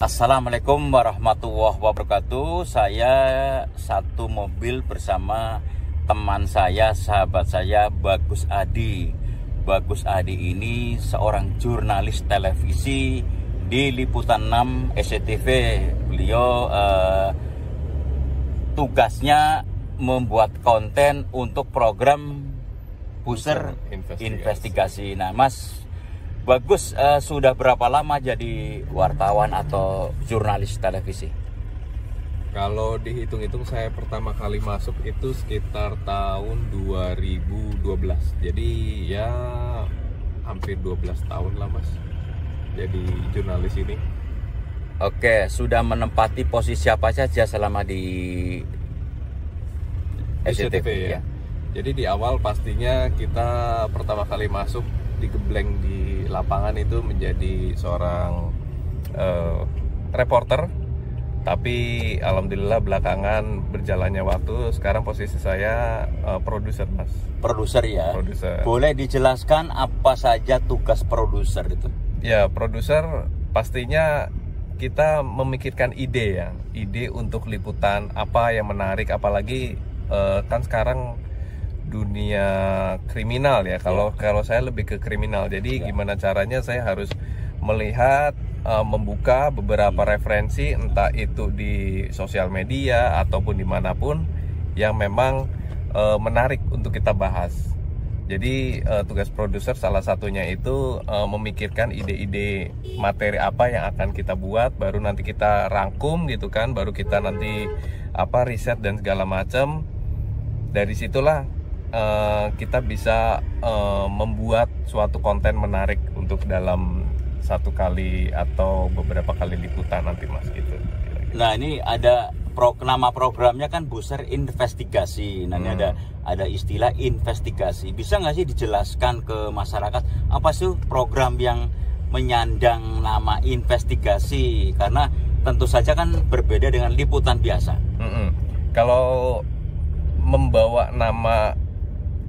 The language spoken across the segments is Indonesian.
Assalamualaikum warahmatullahi wabarakatuh. Saya satu mobil bersama teman saya, sahabat saya, Bagus Adi. Bagus Adi ini seorang jurnalis televisi di Liputan 6 SCTV. Beliau tugasnya membuat konten untuk program Booster Investigasi. Nah, Mas Bagus, sudah berapa lama jadi wartawan atau jurnalis televisi? Kalau dihitung-hitung saya pertama kali masuk itu sekitar tahun 2012. Jadi ya hampir 12 tahun lah Mas jadi jurnalis ini. Oke, sudah menempati posisi apa saja selama di SCTV ya? Jadi di awal pastinya kita pertama kali masuk digembleng di lapangan itu menjadi seorang reporter, tapi alhamdulillah belakangan berjalannya waktu sekarang posisi saya produser Mas. Produser ya? Produser. Boleh dijelaskan apa saja tugas produser itu? Ya, produser pastinya kita memikirkan ide ya, ide untuk liputan apa yang menarik, apalagi kan sekarang dunia kriminal ya. Kalau saya lebih ke kriminal. Jadi gimana caranya saya harus melihat, membuka beberapa referensi, entah itu di sosial media ataupun dimanapun yang memang menarik untuk kita bahas. Jadi tugas produser salah satunya itu memikirkan ide-ide materi apa yang akan kita buat, baru nanti kita rangkum gitu kan, baru kita nanti riset dan segala macam. Dari situlah kita bisa membuat suatu konten menarik untuk dalam satu kali atau beberapa kali liputan nanti Mas gitu. Nah, ini ada nama programnya kan Booster Investigasi. Nah, ini ada istilah investigasi. Bisa nggak sih dijelaskan ke masyarakat apa sih program yang menyandang nama investigasi? Karena tentu saja kan berbeda dengan liputan biasa. Kalau membawa nama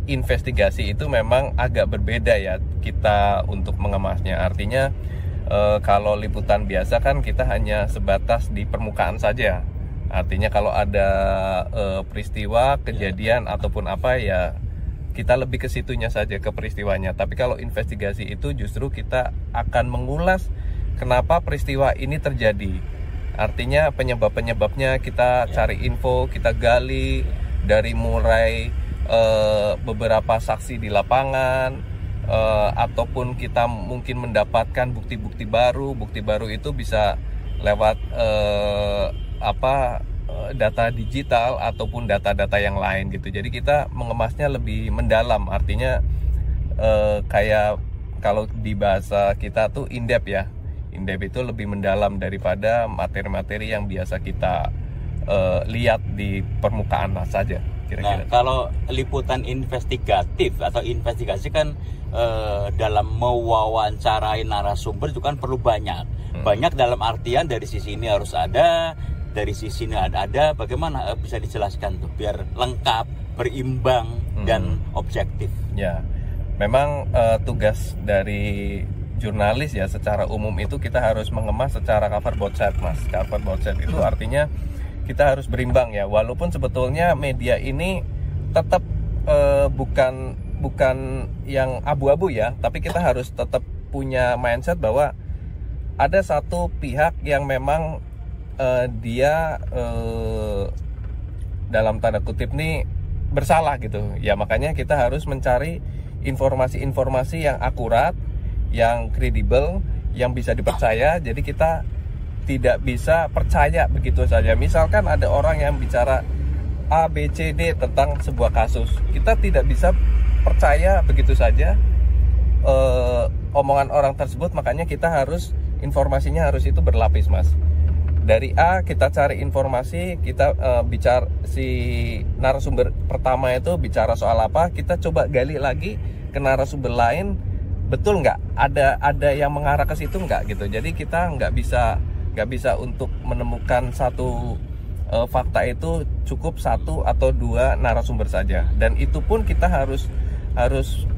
investigasi itu memang agak berbeda ya kita untuk mengemasnya. Artinya kalau liputan biasa kan kita hanya sebatas di permukaan saja. Artinya kalau ada peristiwa, kejadian ataupun apa ya kita lebih ke situnya saja, ke peristiwanya. Tapi kalau investigasi itu justru kita akan mengulas kenapa peristiwa ini terjadi. Artinya penyebab-penyebabnya kita cari info, kita gali dari mulai beberapa saksi di lapangan, ataupun kita mungkin mendapatkan bukti-bukti baru. Bukti baru itu bisa lewat data digital ataupun data-data yang lain gitu. Jadi kita mengemasnya lebih mendalam. Artinya kayak kalau di bahasa kita tuh in-depth ya. In-depth itu lebih mendalam daripada materi-materi yang biasa kita lihat di permukaan saja. Kira-kira. Nah, kalau liputan investigatif atau investigasi kan dalam mewawancarai narasumber itu kan perlu banyak. Banyak dalam artian dari sisi ini harus ada, dari sisi ini ada. Bagaimana bisa dijelaskan tuh biar lengkap, berimbang dan objektif? Ya, memang tugas dari jurnalis ya secara umum itu kita harus mengemas secara cover both side Mas. Cover both side itu artinya kita harus berimbang ya, walaupun sebetulnya media ini tetap bukan yang abu-abu ya, tapi kita harus tetap punya mindset bahwa ada satu pihak yang memang dia dalam tanda kutip nih bersalah gitu ya, makanya kita harus mencari informasi-informasi yang akurat, yang kredibel, yang bisa dipercaya. Jadi kita tidak bisa percaya begitu saja. Misalkan ada orang yang bicara A, B, C, D tentang sebuah kasus, kita tidak bisa percaya begitu saja omongan orang tersebut. Makanya kita harus, informasinya harus itu berlapis Mas. Dari A kita cari informasi, kita bicara, si narasumber pertama itu bicara soal apa, kita coba gali lagi ke narasumber lain, betul nggak ada yang mengarah ke situ nggak gitu. Jadi kita nggak bisa untuk menemukan satu fakta itu cukup satu atau dua narasumber saja, dan itu pun kita harus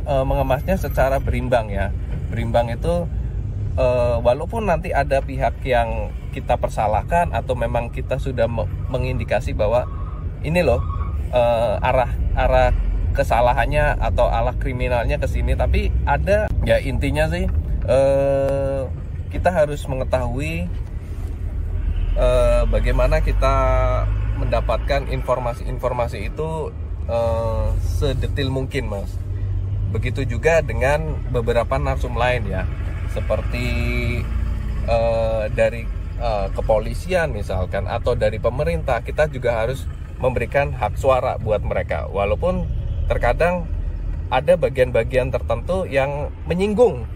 mengemasnya secara berimbang ya. Berimbang itu walaupun nanti ada pihak yang kita persalahkan atau memang kita sudah mengindikasi bahwa ini loh arah kesalahannya atau arah kriminalnya ke sini, tapi ada ya intinya sih kita harus mengetahui bagaimana kita mendapatkan informasi-informasi itu sedetil mungkin, Mas. Begitu juga dengan beberapa narsum lain ya, seperti dari kepolisian misalkan atau dari pemerintah. Kita juga harus memberikan hak suara buat mereka, walaupun terkadang ada bagian-bagian tertentu yang menyinggung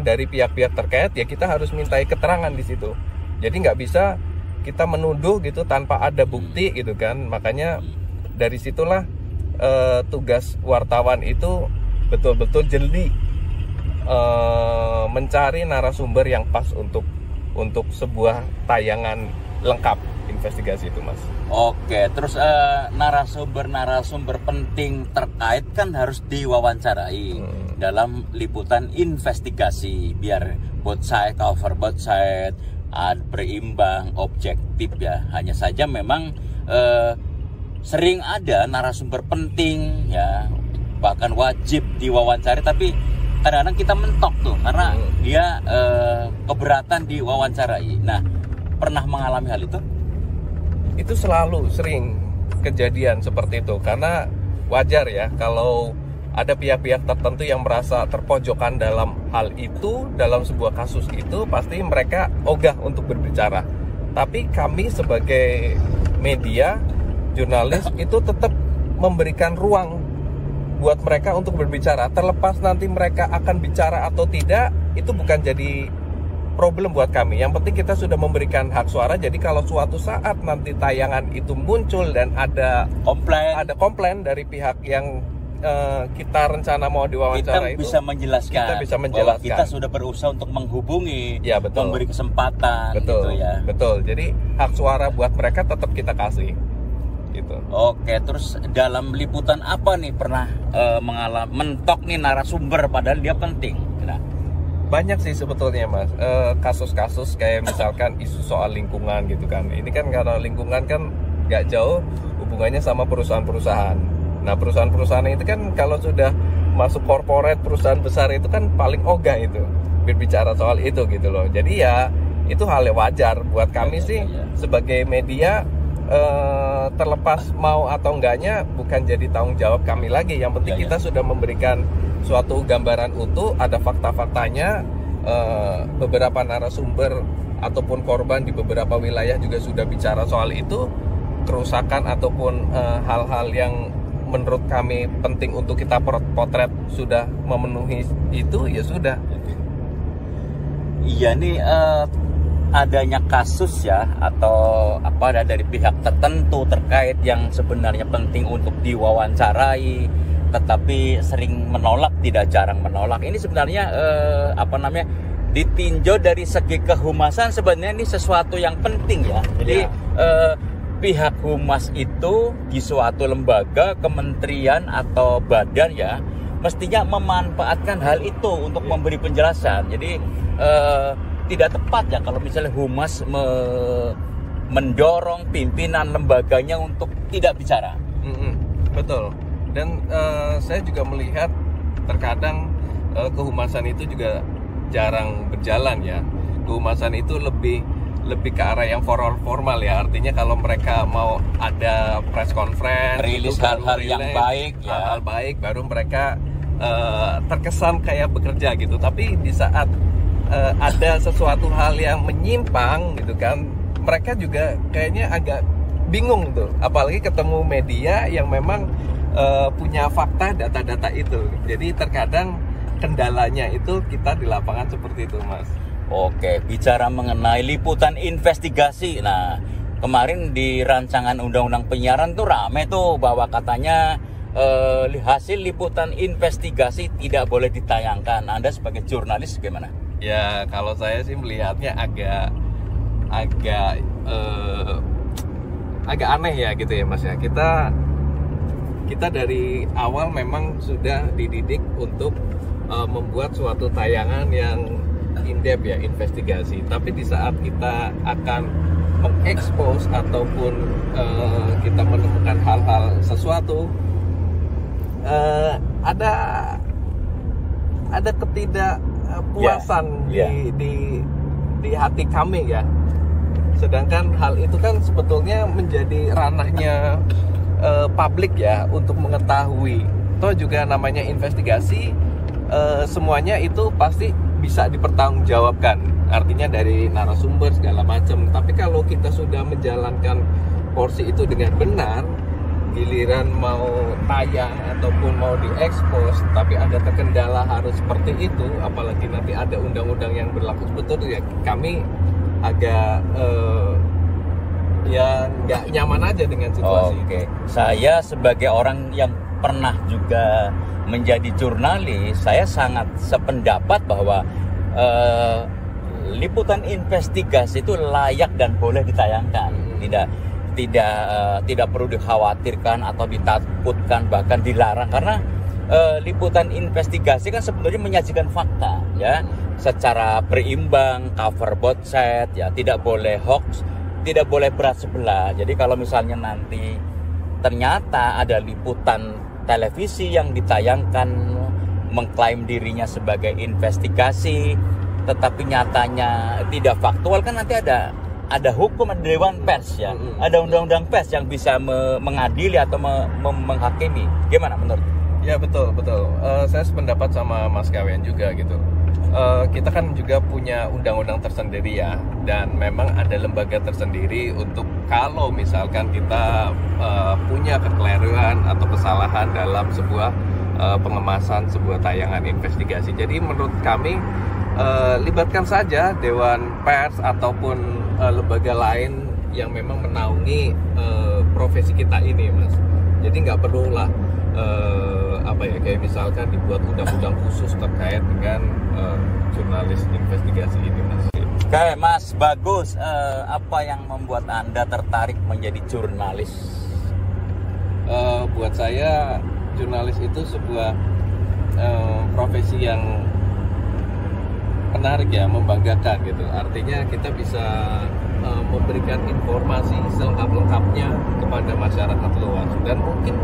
dari pihak-pihak terkait, ya kita harus mintai keterangan di situ. Jadi nggak bisa kita menuduh gitu tanpa ada bukti gitu kan. Makanya dari situlah tugas wartawan itu betul-betul jeli mencari narasumber yang pas untuk sebuah tayangan lengkap investigasi itu, Mas. Oke, terus narasumber penting terkait kan harus diwawancarai dalam liputan investigasi biar both side cover both side, berimbang, objektif ya. Hanya saja memang sering ada narasumber penting ya, bahkan wajib diwawancari, tapi kadang-kadang kita mentok tuh karena dia keberatan diwawancarai. Nah, pernah mengalami hal itu? Itu selalu sering kejadian seperti itu, karena wajar ya kalau ada pihak-pihak tertentu yang merasa terpojokan dalam hal itu, dalam sebuah kasus itu, pasti mereka ogah untuk berbicara. Tapi kami sebagai media, jurnalis itu tetap memberikan ruang buat mereka untuk berbicara. Terlepas nanti mereka akan bicara atau tidak, itu bukan jadi problem buat kami. Yang penting kita sudah memberikan hak suara. Jadi kalau suatu saat nanti tayangan itu muncul dan ada komplain dari pihak yang kita rencana mau diwawancara, kita bisa menjelaskan bahwa kita sudah berusaha untuk menghubungi, ya, betul, memberi kesempatan, betul, gitu ya. Betul. Jadi hak suara buat mereka tetap kita kasih. Gitu. Oke, terus dalam liputan apa nih pernah mengalami mentok nih narasumber padahal dia penting? Nah, banyak sih sebetulnya, Mas. Kasus-kasus kayak misalkan isu soal lingkungan gitu kan. Ini kan karena lingkungan kan nggak jauh hubungannya sama perusahaan-perusahaan. Nah, perusahaan-perusahaan itu kan kalau sudah masuk corporate, perusahaan besar itu kan paling ogah itu berbicara soal itu gitu loh. Jadi ya itu hal yang wajar buat kami sih sebagai media. Terlepas mau atau enggaknya bukan jadi tanggung jawab kami lagi. Yang penting kita sudah memberikan suatu gambaran utuh, ada fakta-faktanya. Beberapa narasumber ataupun korban di beberapa wilayah juga sudah bicara soal itu. Kerusakan ataupun hal-hal yang menurut kami penting untuk kita potret sudah memenuhi itu, ya sudah. Iya nih, adanya kasus ya atau apa dari pihak tertentu terkait yang sebenarnya penting untuk diwawancarai tetapi sering menolak, tidak jarang menolak. Ini sebenarnya ditinjau dari segi kehumasan, sebenarnya ini sesuatu yang penting ya. Jadi pihak humas itu di suatu lembaga, kementerian atau badan ya, mestinya memanfaatkan hal itu untuk memberi penjelasan. Jadi tidak tepat ya kalau misalnya humas mendorong pimpinan lembaganya untuk tidak bicara. Betul. Dan saya juga melihat terkadang kehumasan itu juga jarang berjalan ya. Kehumasan itu lebih ke arah yang formal ya. Artinya kalau mereka mau ada press conference, rilis hal-hal yang baik ya, hal-hal baik, baru mereka terkesan kayak bekerja gitu. Tapi di saat ada sesuatu hal yang menyimpang gitu kan, mereka juga kayaknya agak bingung tuh, apalagi ketemu media yang memang punya fakta, data-data itu. Jadi terkadang kendalanya itu kita di lapangan seperti itu, Mas. Oke, bicara mengenai liputan investigasi. Nah, kemarin di rancangan undang-undang penyiaran tuh rame tuh bahwa katanya hasil liputan investigasi tidak boleh ditayangkan. Anda sebagai jurnalis gimana? Ya, kalau saya sih melihatnya agak aneh ya gitu ya, Mas ya. Kita dari awal memang sudah dididik untuk membuat suatu tayangan yang in-depth ya investigasi, tapi di saat kita akan mengekspos ataupun kita menemukan hal-hal sesuatu, ada ketidakpuasan di hati kami ya. Sedangkan hal itu kan sebetulnya menjadi ranahnya publik ya untuk mengetahui. Toh juga namanya investigasi, semuanya itu pasti bisa dipertanggungjawabkan. Artinya dari narasumber segala macam. Tapi kalau kita sudah menjalankan porsi itu dengan benar, giliran mau tayang ataupun mau diekspos, tapi ada terkendala harus seperti itu, apalagi nanti ada undang-undang yang berlaku sebetulnya, ya kami agak ya nggak nyaman aja dengan situasi. Oke. Saya sebagai orang yang pernah juga menjadi jurnalis, saya sangat sependapat bahwa liputan investigasi itu layak dan boleh ditayangkan. Tidak perlu dikhawatirkan atau ditakutkan, bahkan dilarang, karena liputan investigasi kan sebetulnya menyajikan fakta ya, secara berimbang, cover both side ya, tidak boleh hoax, tidak boleh berat sebelah. Jadi kalau misalnya nanti ternyata ada liputan televisi yang ditayangkan mengklaim dirinya sebagai investigasi tetapi nyatanya tidak faktual, kan nanti ada hukum, ada dewan pers ya, ada undang-undang pers yang bisa mengadili atau menghakimi. Gimana menurut? Ya betul. Saya sependapat sama Mas Kawen juga gitu. Kita kan juga punya undang-undang tersendiri ya, dan memang ada lembaga tersendiri untuk kalau misalkan kita punya kekeliruan atau kesalahan dalam sebuah pengemasan sebuah tayangan investigasi. Jadi menurut kami libatkan saja dewan pers ataupun lembaga lain yang memang menaungi profesi kita ini, Mas. Jadi nggak perlulah kayak misalkan dibuat undang-undang khusus terkait dengan jurnalis investigasi ini, Mas. Oke, Mas Bagus, apa yang membuat Anda tertarik menjadi jurnalis? Buat saya jurnalis itu sebuah profesi yang menarik ya, membanggakan gitu. Artinya kita bisa memberikan informasi selengkap-lengkapnya kepada masyarakat luas, dan mungkin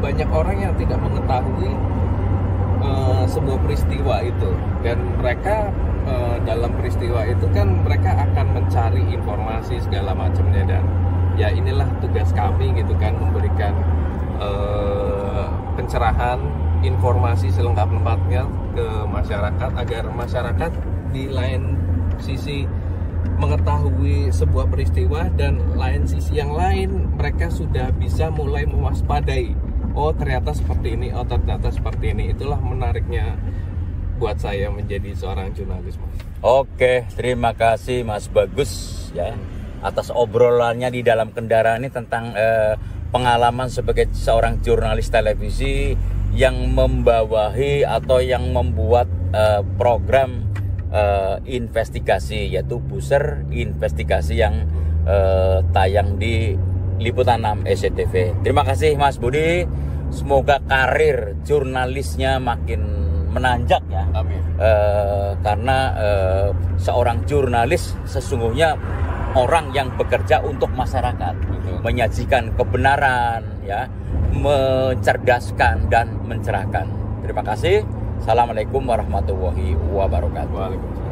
banyak orang yang tidak mengetahui sebuah peristiwa itu, dan mereka dalam peristiwa itu kan mereka akan mencari informasi segala macamnya, dan ya inilah tugas kami gitu kan, memberikan pencerahan informasi selengkap-lengkapnya ke masyarakat agar masyarakat di lain sisi mengetahui sebuah peristiwa, dan lain sisi yang lain mereka sudah bisa mulai mewaspadai, oh ternyata seperti ini, oh ternyata seperti ini. Itulah menariknya buat saya menjadi seorang jurnalis, Mas. Oke, terima kasih Mas Bagus ya atas obrolannya di dalam kendaraan ini tentang pengalaman sebagai seorang jurnalis televisi yang membawahi atau yang membuat program investigasi, yaitu Buzzer Investigasi yang tayang di Liputan 6 SCTV. Terima kasih Mas Budi, semoga karir jurnalisnya makin menanjak ya. Amin. Karena seorang jurnalis sesungguhnya orang yang bekerja untuk masyarakat, menyajikan kebenaran ya, mencerdaskan dan mencerahkan. Terima kasih. Assalamualaikum warahmatullahi wabarakatuh. Waalaikumsalam.